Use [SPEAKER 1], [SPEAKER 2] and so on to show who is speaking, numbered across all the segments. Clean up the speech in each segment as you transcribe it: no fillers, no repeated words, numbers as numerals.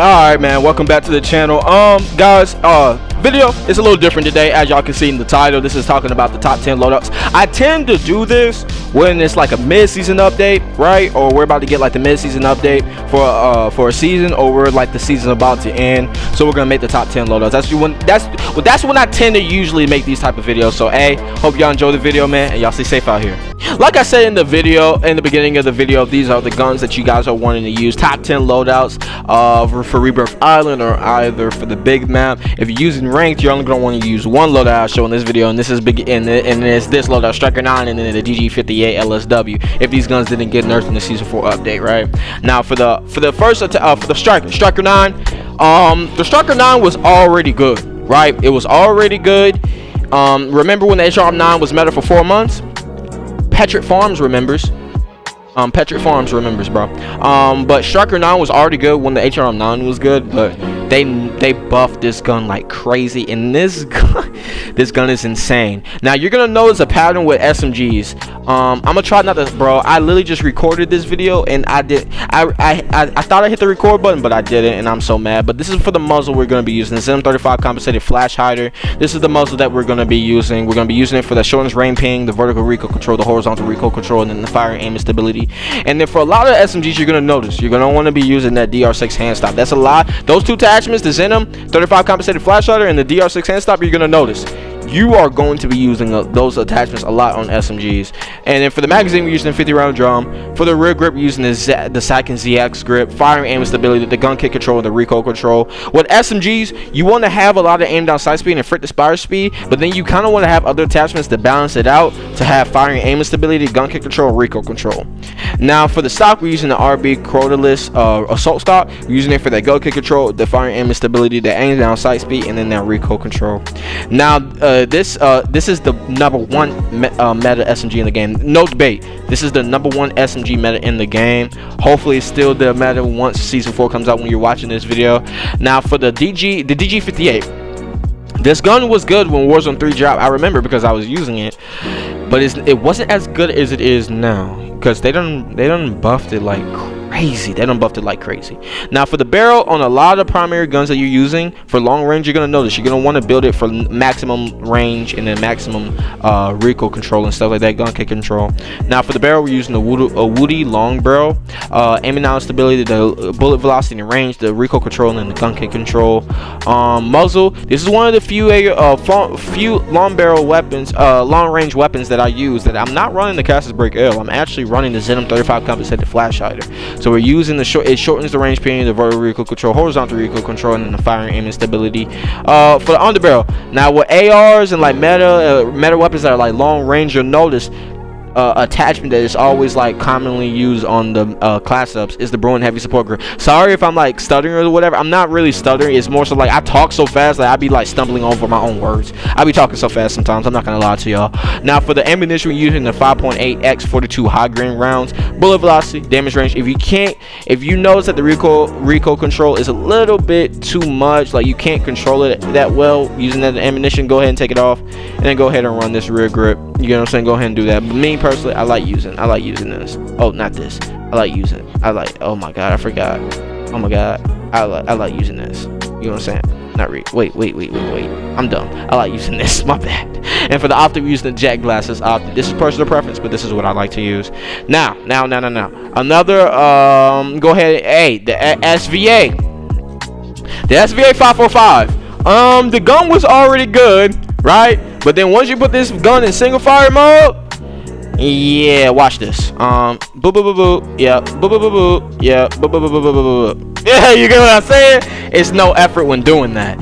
[SPEAKER 1] All right, man, welcome back to the channel. Guys, video is a little different today. As y'all can see in the title, this is talking about the top 10 loadouts. I tend to do this when it's like a mid-season update, right? Or we're about to get like the mid-season update for a season, or we're like the season about to end, so we're gonna make the top 10 loadouts. That's when I tend to usually make these type of videos. So hope y'all enjoy the video, man, and y'all stay safe out here. Like I said in the video, in the beginning of the video, these are the guns that you guys are wanting to use. Top 10 loadouts for Rebirth Island, or either for the big map. If you're using ranked, you're only going to want to use one loadout I show in this video, and this is big, and it's this loadout, Striker 9, and then the DG58 LSW. If these guns didn't get nerfed in the season 4 update, right? Now for the Striker 9, the Striker 9 was already good, right? It was already good. Remember when the HRM 9 was meta for 4 months? Petric Farms remembers. Petric Farms remembers, bro. But Striker 9 was already good when the HRM 9 was good, but they buffed this gun like crazy, and this gun is insane. Now you're gonna notice a pattern with SMGs. I'm gonna try not to, bro. I literally just recorded this video, and I thought I hit the record button, but I didn't, and I'm so mad. But this is for the muzzle we're gonna be using. The M35 compensated flash hider. This is the muzzle that we're gonna be using. We're gonna be using it for the shortness range ping, the vertical recoil control, the horizontal recoil control, and then the fire aim and stability. And then for a lot of SMGs, you're gonna notice you're gonna want to be using that DR6 hand stop. That's a lot. Those two attachments, the Venom 35 compensated flash hider and the DR6 hand stop, you're gonna notice you are going to be using those attachments a lot on SMGs. And then for the magazine, we're using a 50 round drum. For the rear grip, we're using the SAC and ZX grip, firing aim and stability, the gun kick control, and the recoil control. With SMGs, you want to have a lot of aim down sight speed and frit to spire speed, but then you kind of want to have other attachments to balance it out, to have firing aim and stability, gun kick control, and recoil control. Now for the stock, we're using the RB Crotalus assault stock. We're using it for that gun kick control, the firing aim and stability, the aim down sight speed, and then that recoil control. Now this is the #1 meta SMG in the game. No debate. This is the #1 SMG meta in the game. Hopefully it's still the meta once season 4 comes out when you're watching this video. Now for the DG58. This gun was good when Warzone 3 dropped. I remember because I was using it, but it wasn't as good as it is now, because they done buffed it like crazy. They done buffed it like crazy. Now for the barrel, on a lot of primary guns that you're using for long range, you're gonna notice you're gonna want to build it for maximum range and then maximum recoil control and stuff like that, gun kick control. Now for the barrel, we're using a Woody long barrel, aiming out stability, the bullet velocity and range, the recoil control, and then the gun kick control. Muzzle, this is one of the few long barrel weapons, long range weapons that I use that I'm not running the Castle's Break L. I'm actually running the Venom 35 compensated flash hider. So we're using the it shortens the range period, the vertical recoil control, horizontal recoil control, and then the firing aim and stability. For the underbarrel, now with ARs and like meta weapons that are like long range, you'll notice attachment that is always like commonly used on the class ups is the Bruin heavy support grip. Sorry if I'm like stuttering or whatever. I'm not really stuttering. It's more so like I talk so fast, like I be like stumbling over my own words. I be talking so fast sometimes. I'm not gonna lie to y'all. Now for the ammunition, we're using the 5.8x 42 high grain rounds, bullet velocity, damage range. If you notice that the recoil control is a little bit too much, like you can't control it that well using that ammunition, go ahead and take it off, and then go ahead and run this rear grip. You know what I'm saying? Go ahead and do that. But me personally, I like using this. Oh, not this. Oh my god, I forgot. Oh my god, I like using this. You know what I'm saying? Not read. Wait. I'm dumb. I like using this. My bad. And for the optic, we're using the jet glasses optic. This is personal preference, but this is what I like to use. Now. Another go ahead. Hey, the SVA. The SVA 545. The gun was already good, right? But then once you put this gun in single fire mode, yeah, watch this. Boo boo boo boo. Yeah, boo boo boo boo. Yeah, boo boo boo boo boo boo boo. Yeah, you get what I'm saying? It's no effort when doing that.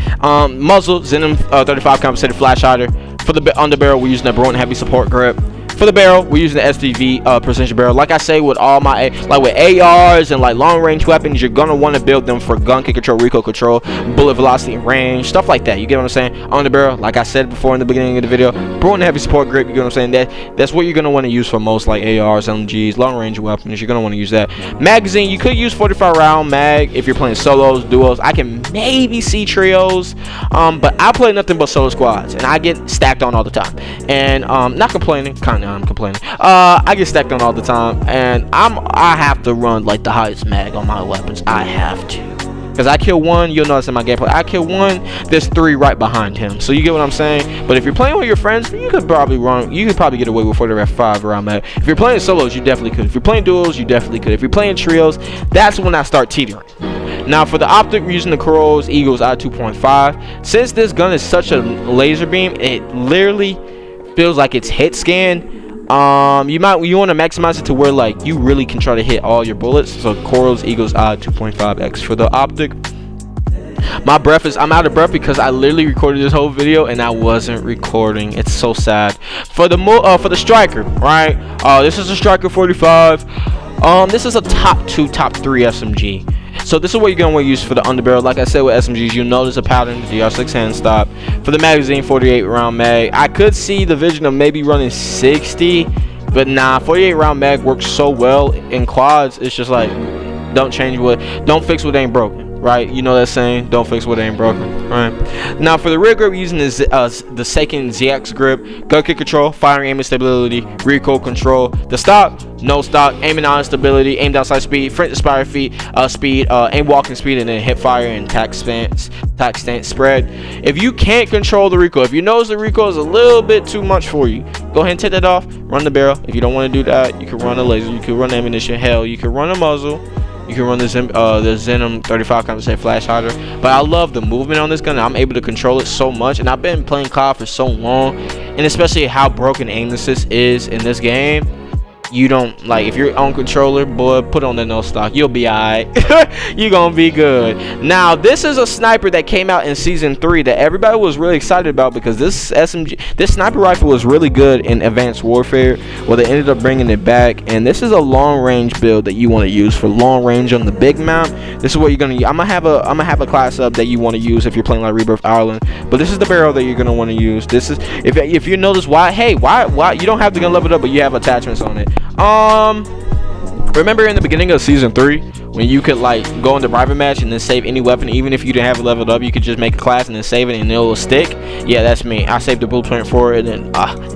[SPEAKER 1] Muzzle, Venom 35 compensated flash hider. For the underbarrel, we're using the Bruin heavy support grip. For the barrel, we're using the SDV precision barrel. Like I say, with all my with ARs and like long range weapons, you're gonna want to build them for gun kick control, recoil control, bullet velocity and range, stuff like that. You get what I'm saying? On the barrel, like I said before in the beginning of the video, Bruin heavy support grip. You get what I'm saying? That's what you're gonna want to use for most like ARs, LMGs, long range weapons. You're gonna want to use that. Magazine, you could use 45 round mag if you're playing solos, duos. I can maybe see trios, but I play nothing but solo squads, and I get stacked on all the time. And not complaining, kind of. I'm complaining. I get stacked on all the time, and I have to run like the highest mag on my weapons. I have to. because I kill one, you'll notice in my gameplay, I kill one, there's 3 right behind him. So you get what I'm saying? But if you're playing with your friends, you could probably get away with 4 to 5 around that. If you're playing solos, you definitely could. If you're playing duos, you definitely could. If you're playing trios, that's when I start teetering. Now for the optic, we're using the Kuro's Eagles I2.5. Since this gun is such a laser beam, it literally feels like it's hit scan. You want to maximize it to where like you really can try to hit all your bullets. So Kuro's Eagles I2.5x for the optic. I'm out of breath because I literally recorded this whole video and I wasn't recording. It's so sad. For the striker, right? This is a striker 45. This is a top 2, top 3 SMG. So this is what you're going to want to use for the underbarrel. Like I said with SMGs, you'll notice a pattern, the DR6 hand stop. For the magazine, 48 round mag. I could see the vision of maybe running 60, but nah, 48 round mag works so well in quads. It's just like, don't fix what ain't broken. Right, you know that saying, don't fix what ain't broken. Right, now for the rear grip, we're using the Seiken ZX grip, gun kick control, firing aim and stability, recoil control. The stock, no stock, aim and on stability, aim down sight speed, front inspire feet speed, aim walking speed, and then hip fire and tack stance spread. If you can't control the recoil, if you notice the recoil is a little bit too much for you, go ahead and take that off, run the barrel. If you don't want to do that, you can run a laser, you can run ammunition, hell, you can run a muzzle. You can run the Zenom 35 compensate flash hider. But I love the movement on this gun. I'm able to control it so much, and I've been playing COD for so long, and especially how broken aim assist is in this game. You don't like, if you're on controller, boy, put on the no stock, you'll be alright. You're gonna be good. Now this is a sniper that came out in season 3 that everybody was really excited about, because this sniper rifle was really good in Advanced Warfare. Well, they ended up bringing it back, and this is a long range build that you want to use for long range on the big map. This is what you're gonna use. I'm gonna have a class up that you want to use if you're playing like Rebirth Ireland, but this is the barrel that you're gonna want to use. This is, if you notice why you don't have the gun leveled up, but you have attachments on it. Remember in the beginning of season 3 when you could like go into private match and then save any weapon, even if you didn't have it leveled up, you could just make a class and then save it and it'll stick? Yeah, that's me. I saved the blueprint for it, and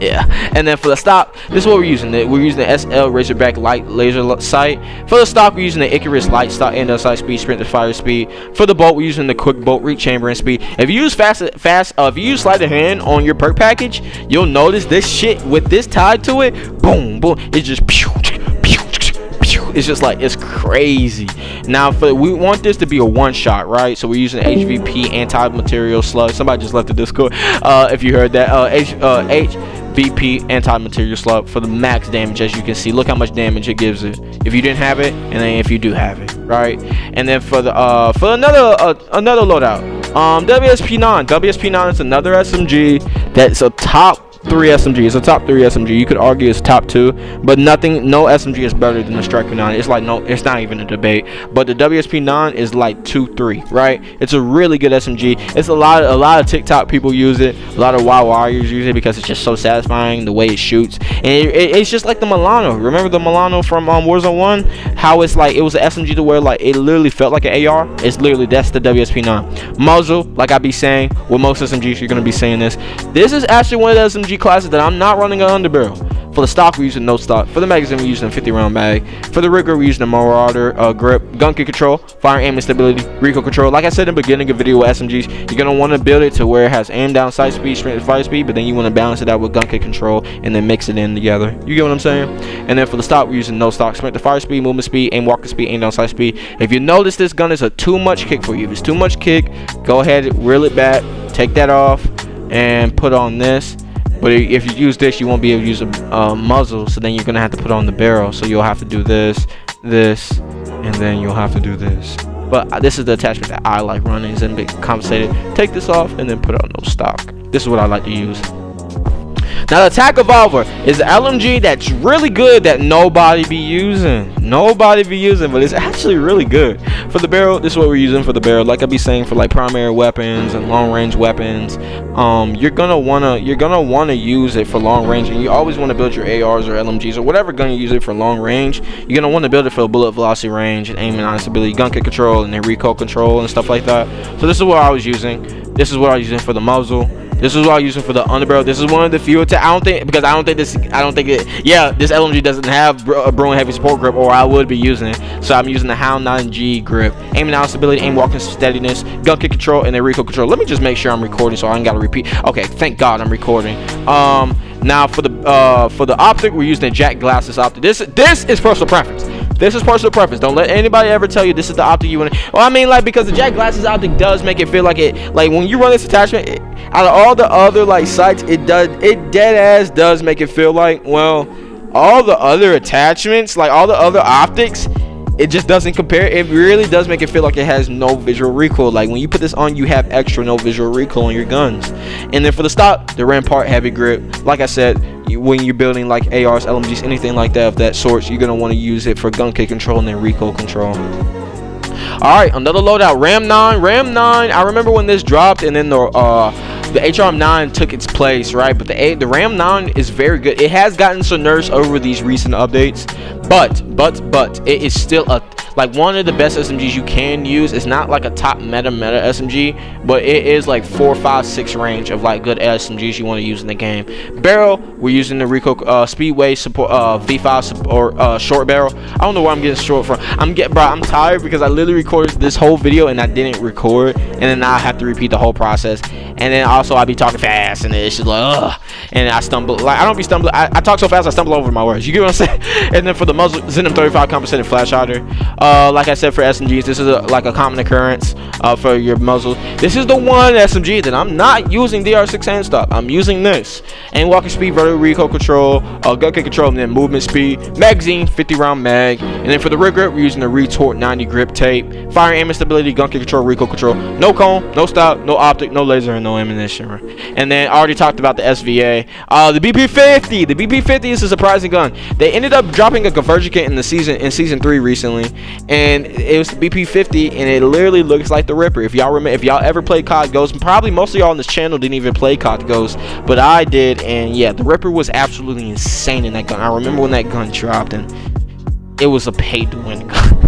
[SPEAKER 1] yeah. And then for the stock, this is what we're using. We're using the SL Razorback light laser sight. For the stock, we're using the Icarus light stock and sight speed, sprint to fire speed. For the bolt, we're using the quick bolt reach chamber and speed. If you use if you use sleight of hand on your perk package, you'll notice this shit with this tied to it, boom boom, it's just pew. It's just like, it's crazy. Now we want this to be a one shot, right? So we're using HVP anti-material slug. Somebody just left the Discord if you heard that. HVP anti-material slug for the max damage. As you can see, look how much damage it gives it if you didn't have it, and then if you do have it, right? And then for the another loadout, WSP9 is another SMG that's a top 3 SMG. It's a top 3 SMG. You could argue it's top 2, but no SMG is better than the Striker 9. It's like, no, it's not even a debate. But the WSP9 is like 2-3, right? It's a really good SMG. It's a lot of TikTok people use it. A lot of wild warriors use it because it's just so satisfying the way it shoots. And it's just like the Milano. Remember the Milano from Warzone 1? How it's like, it was an SMG to where like it literally felt like an AR. It's literally, that's the WSP9. Muzzle, like I be saying with most SMGs, you're gonna be saying this. This is actually one of the SMG classes that I'm not running an underbarrel. For the stock, we're using no stock. For the magazine, we're using a 50 round mag. For the rigger, we're using a Marauder grip, gun kick control, fire aim and stability, recoil control. Like I said in the beginning of the video with SMGs, you're gonna want to build it to where it has aim down sight speed, sprint to fire speed, but then you want to balance it out with gun kick control and then mix it in together. You get what I'm saying? And then for the stock, we're using no stock, sprint to fire speed, movement speed, aim walking speed, aim down sight speed. If you notice this gun is a too much kick for you, if it's too much kick, go ahead, reel it back, take that off, and put on this. But if you use this, you won't be able to use a muzzle, so then you're gonna have to put on the barrel. So you'll have to do this, and then you'll have to do this. But this is the attachment that I like running, is and be compensated. Take this off and then put on no stock. This is what I like to use. Now the attack revolver is an LMG that's really good that nobody be using, but it's actually really good. For the barrel, this is what we're using for the barrel. Like I be saying, for like primary weapons and long range weapons, you're gonna wanna use it for long range, and you always want to build your ARs or LMGs or whatever gun you use it for long range. You're gonna want to build it for bullet velocity range and aim and on stability, gun kick control, and then recoil control and stuff like that. So this is what I was using. This is what I was using for the muzzle. This is what I'm using for the underbarrel. This is one of the few attack. I don't think this LMG doesn't have a Brewing Heavy support grip, or I would be using it. So I'm using the Hound 9G grip. Aim and out stability, aim walking steadiness, gun kick control, and then recoil control. Let me just make sure I'm recording so I ain't gotta repeat. Okay, thank God I'm recording. Now for the optic, we're using the Jack Glasses optic. This is personal preference. This is personal preference. Don't let anybody ever tell you this is the optic you want to. Well, I mean, like, because the Jack Glasses optic does make it feel like it, like when you run this attachment, out of all the other like sights, it dead ass does make it feel like, well, all the other attachments, like all the other optics, it just doesn't compare. It really does make it feel like it has no visual recoil. Like when you put this on, you have extra no visual recoil on your guns. And then for the stock, the Rampart heavy grip, like I said, when you're building like ARs, LMGs, anything like that of that sort, you're gonna want to use it for gun kick control and then recoil control. All right, another loadout, Ram 9. I remember when this dropped, and then the HRM9 took its place, right? But the Ram 9 is very good. It has gotten some nerfs over these recent updates, but it is still like one of the best SMGs you can use. It's not like a top meta SMG, but it is like 4, 5, 6 range of like good SMGs you want to use in the game. Barrel, we're using the recoil Speedway support V5 or short barrel. I don't know where I'm getting short from. I'm tired because I literally recorded this whole video and I didn't record, and then I have to repeat the whole process. And then also I be talking fast, and it's just like ugh, and I stumble. Like I don't be stumbling. I talk so fast I stumble over my words. You get what I'm saying? And then for the muzzle, Zen 35 compensated flash hider. Like I said, for SMGs, this is like a common occurrence for your muzzle. This is the one SMG that I'm not using DR6 hand stop. I'm using this. And walking speed, vertical recoil control, gun kick control, and then movement speed. Magazine, 50 round mag. And then for the rig grip, we're using the Retort 90 grip tape. Fire aim and stability, gun kick control, recoil control. No cone, no stop, no optic, no laser, and no ammunition. And then I already talked about the SVA. The BP50. The BP50 is a surprising gun. They ended up dropping a conversion kit in season 3 recently, and it was the BP50, and it literally looks like the Ripper. If y'all remember, if y'all ever played COD Ghost, probably most of y'all on this channel didn't even play COD Ghost, but I did, and yeah, the Ripper was absolutely insane in that gun. I remember when that gun dropped, and it was a pay-to-win gun.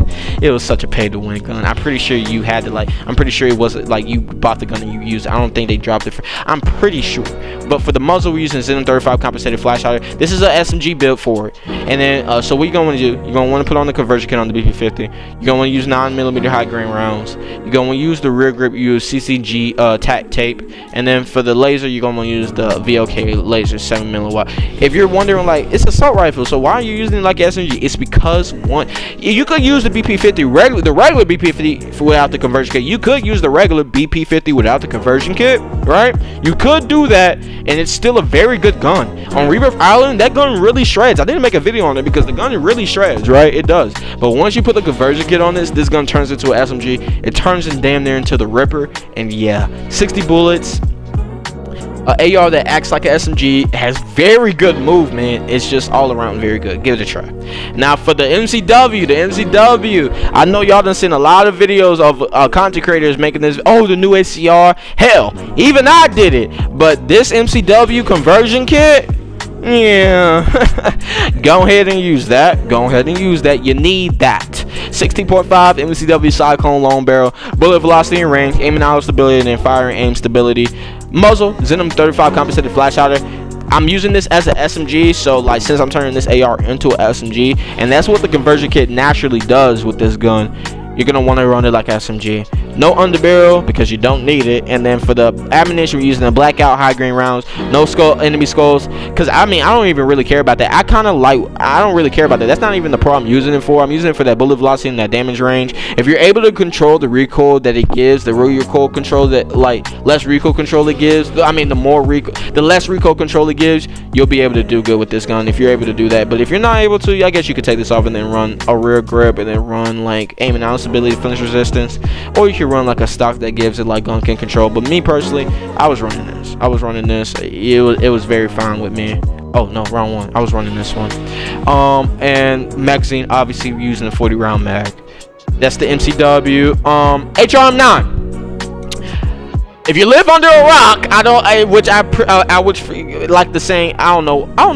[SPEAKER 1] It was such a pay-to-win gun. I'm pretty sure you had to I'm pretty sure it wasn't like you bought the gun and you used it. I don't think they dropped it I'm pretty sure. But for the muzzle, we're using Zen 35 compensated flash hider. This is a SMG build for it. And then so what you're gonna want to do, you're gonna want to put on the conversion kit on the BP50. You're gonna want to use 9mm high grain rounds. You're gonna want to use the rear grip, you use CCG tack tape. And then for the laser, you're gonna want to use the VLK laser 7mm. If you're wondering, like, it's assault rifle, so why are you using it like SMG? It's because one, you could use the BP50 the regular BP50 without the conversion kit. You could use the regular BP50 without the conversion kit, right? You could do that, and it's still a very good gun. On Rebirth Island, that gun really shreds. I didn't make a video on it because the gun really shreds, right? It does. But once you put the conversion kit on this gun turns into an SMG. It turns in damn near into the Ripper, and yeah, 60 bullets. AR that acts like an SMG, has very good movement. It's just all around very good. Give it a try. Now for the MCW, I know y'all done seen a lot of videos of content creators making this. Oh, the new ACR. Hell, even I did it. But this MCW conversion kit, yeah, go ahead and use that. Go ahead and use that. You need that. 16.5 MCW Cyclone long barrel, bullet velocity and range, aim and out stability, and then fire and aim stability. Muzzle, Zen 35 compensated flash hider. I'm using this as an SMG, so like since I'm turning this AR into an SMG, and that's what the conversion kit naturally does with this gun, you're gonna want to run it like SMG. No underbarrel because you don't need it. And then for the ammunition, we're using the blackout high grain rounds. No enemy skulls, because I mean I don't even really care about that. I don't really care about that. That's not even the pro I'm using it for. I'm using it for that bullet velocity and that damage range. If you're able to control the recoil that it gives, the recoil control that less recoil control it gives, I mean the less recoil control it gives, you'll be able to do good with this gun if you're able to do that. But if you're not able to, I guess you could take this off and then run a rear grip and then run like aim and out stability, finish resistance, or you can run like a stock that gives it like gun kick control. But me personally, I was running this. It was very fine with me. Oh no, wrong one. I was running this one. And magazine, obviously we're using a 40 round mag. That's the MCW. HRM9. If you live under a rock, I would like the saying. I don't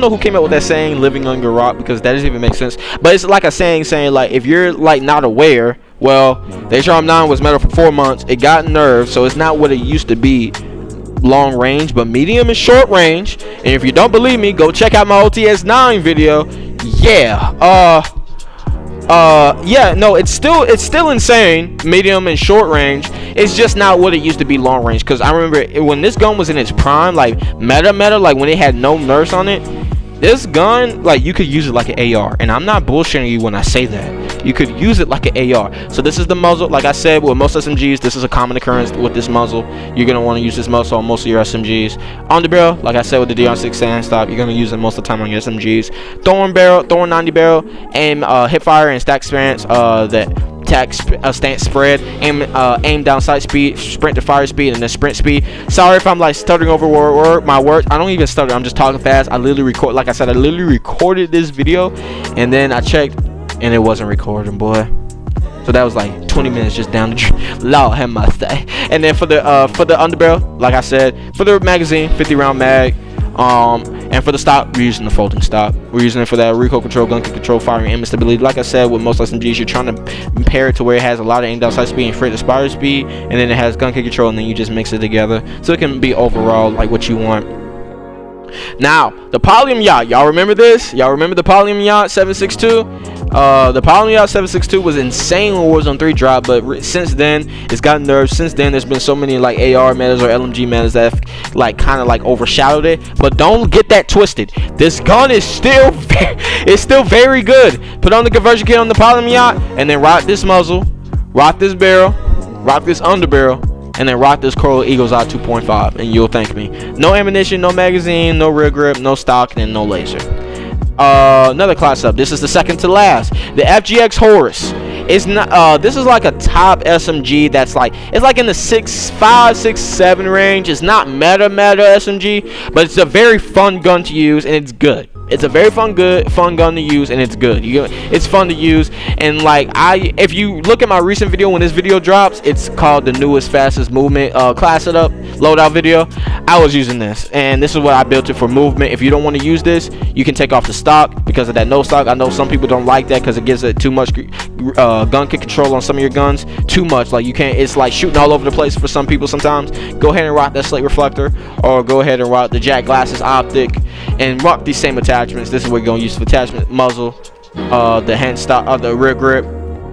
[SPEAKER 1] know who came up with that saying, living under a rock, because that doesn't even make sense. But it's like a saying like if you're like not aware, well, the HRM9 was metal for 4 months. It got nerfed, so it's not what it used to be. long range, but medium and short range. And if you don't believe me, go check out my OTS9 video. Yeah, no, it's still insane, medium and short range. It's just not what it used to be long range. Because I remember when this gun was in its prime, like meta, like when it had no nerfs on it, this gun, like, you could use it like an AR. And I'm not bullshitting you when I say that. You could use it like an AR. So this is the muzzle. Like I said, with most SMGs, this is a common occurrence with this muzzle. You're going to want to use this muzzle on most of your SMGs. Underbarrel, like I said, with the DR6 stand stop, you're going to use it most of the time on your SMGs. Thorn 90 barrel, aim, hip fire and stack stance, stance spread, aim down sight speed, sprint to fire speed, and then sprint speed. Sorry if I'm like stuttering over my words. I don't even stutter. I'm just talking fast. I literally record, like I said, I literally recorded this video, and then I checked, and it wasn't recording, boy. So that was like 20 minutes just down the drain. Lord have mercy. And then for the underbarrel, like I said, for the magazine, 50 round mag. And for the stock, we're using the folding stock. We're using it for that recoil control, gun kick control, firing, aim stability. Like I said, with most SMGs, you're trying to pair it to where it has a lot of aim down sight speed and freight to fire speed, and then it has gun kick control, and then you just mix it together so it can be overall like what you want. Now, the Polyum Yacht, y'all remember this? Y'all remember the Polyum Yacht 762? The Polyum Yacht 762 was insane when Warzone 3 dropped, but since then it's gotten nerfed. Since then there's been so many like AR metas or LMG metas that have like kind of like overshadowed it. But don't get that twisted. This gun is still very good. Put on the conversion kit on the Polyum Yacht, and then rock this muzzle, rock this barrel, rock this underbarrel, and then rock this Coral Eagles Eye 2.5, and you'll thank me. No ammunition, no magazine, no rear grip, no stock, and no laser. Another class up. This is the second to last. The FGX Horus. It's not. This is like a top SMG that's like, it's like in the 6.5, 6.7 range. It's not meta SMG, but it's a very fun gun to use, and it's good. It's a very fun gun to use, and it's good. It's fun to use, and like if you look at my recent video when this video drops, it's called the newest fastest movement class setup loadout video. I was using this, and this is what I built it for movement. If you don't want to use this, you can take off the stock because of that no stock. I know some people don't like that because it gives it too much gun kick control on some of your guns. Too much, like you can't. It's like shooting all over the place for some people sometimes. Go ahead and rock that slate reflector, or go ahead and rock the Jack Glasses optic, and rock these same attachments. This is what you're gonna use for attachment: muzzle, the hand stock, the rear grip,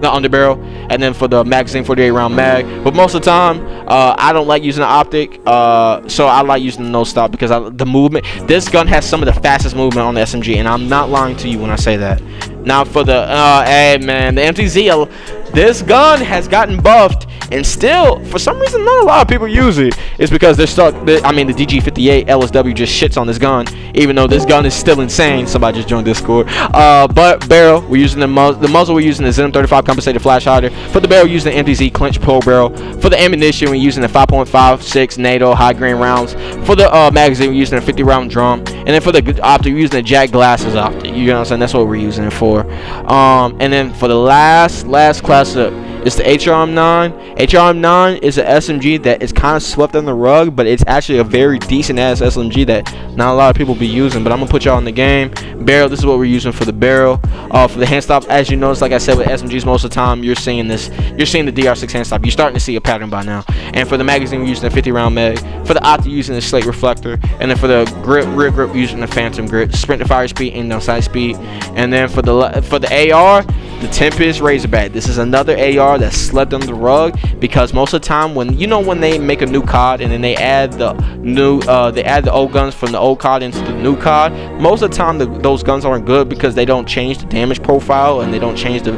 [SPEAKER 1] the underbarrel, and then for the magazine, 48 round mag. But most of the time, I don't like using the optic, so I like using the no stop because the movement. This gun has some of the fastest movement on the SMG, and I'm not lying to you when I say that. Now for the hey man, the MTZ, this gun has gotten buffed, and still for some reason not a lot of people use it. It's because they're stuck. I mean, the DG58 LSW just shits on this gun, even though this gun is still insane. Somebody just joined Discord. But barrel, we're using the muzzle. We're using the ZM35 compensated flash hider. For the barrel, we're using the MTZ clinch pro barrel. For the ammunition, we're using the 5.56 NATO high grain rounds. For the magazine, we're using a 50 round drum, and then for the optic, we're using the Jack Glasses optic. You know what I'm saying? That's what we're using it for. And then for the last class up, it's the HRM9. HRM9 is an SMG that is kind of swept on the rug, but it's actually a very decent ass SMG that not a lot of people be using. But I'm gonna put y'all in the game. Barrel, this is what we're using for the barrel. For the hand stop, as you notice, like I said with SMGs, most of the time you're seeing this. You're seeing the DR6 hand stop. You're starting to see a pattern by now. And for the magazine, we're using a 50 round mag. For the optic, we're using the slate reflector. And then for the grip, rear grip, we're using the phantom grip. Sprint to fire speed, aim down sight speed. And then for the AR, the Tempest Razorback. This is another AR that slept under the rug because most of the time when they make a new COD and then they add the old guns from the old COD into the new COD, most of the time those guns aren't good because they don't change the damage profile and they don't change the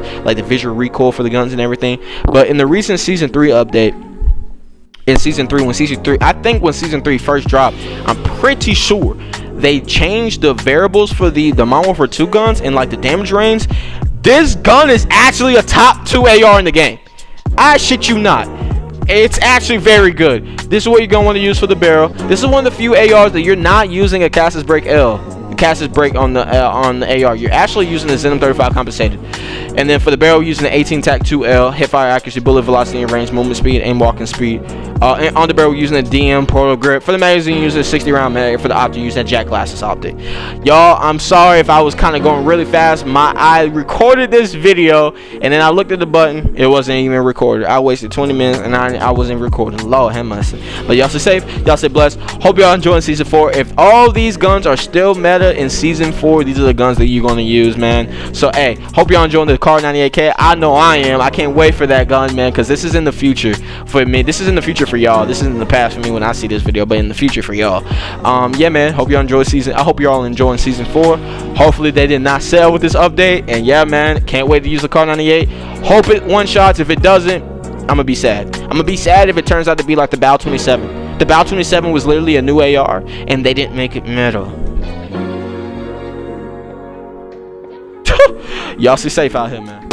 [SPEAKER 1] visual recoil for the guns and everything. But in the recent season 3 update, when season 3 first dropped, I'm pretty sure they changed the variables for the Modern Warfare 2 guns and like the damage range. This gun is actually a top 2 AR in the game. I shit you not. It's actually very good. This is what you're gonna want to use for the barrel. This is one of the few ARs that you're not using a Cassis Break L. The Cassis Break on the AR. You're actually using the ZM35 compensated. And then for the barrel, using the 18 TAC 2L, hip fire accuracy, bullet velocity and range, movement speed, aim walking speed. And on the barrel using a DM portal grip. For the magazine, using a 60 round mag. For the optic, using a Jack Glasses optic. Y'all, I'm sorry if I was kind of going really fast. I recorded this video and then I looked at the button. It wasn't even recorded. I wasted 20 minutes and I wasn't recording. Lord have mercy. But y'all stay safe. Y'all stay blessed. Hope y'all enjoying season 4. If all these guns are still meta in season 4, these are the guns that you're going to use, man. So hey, hope y'all enjoying the Car 98K. I know I am. I can't wait for that gun, man, because this is in the future for me. This is in the future for y'all. This is in the past for me when I see this video, but in the future for y'all. Yeah, man, hope y'all enjoy season. I hope you're all enjoying season 4. Hopefully they did not sell with this update. And yeah, man, can't wait to use the Car 98. Hope it one shots. If it doesn't, I'm gonna be sad. I'm gonna be sad if it turns out to be like the Bal 27. The Bal 27 was literally a new AR and they didn't make it meta. Y'all stay safe out here, man.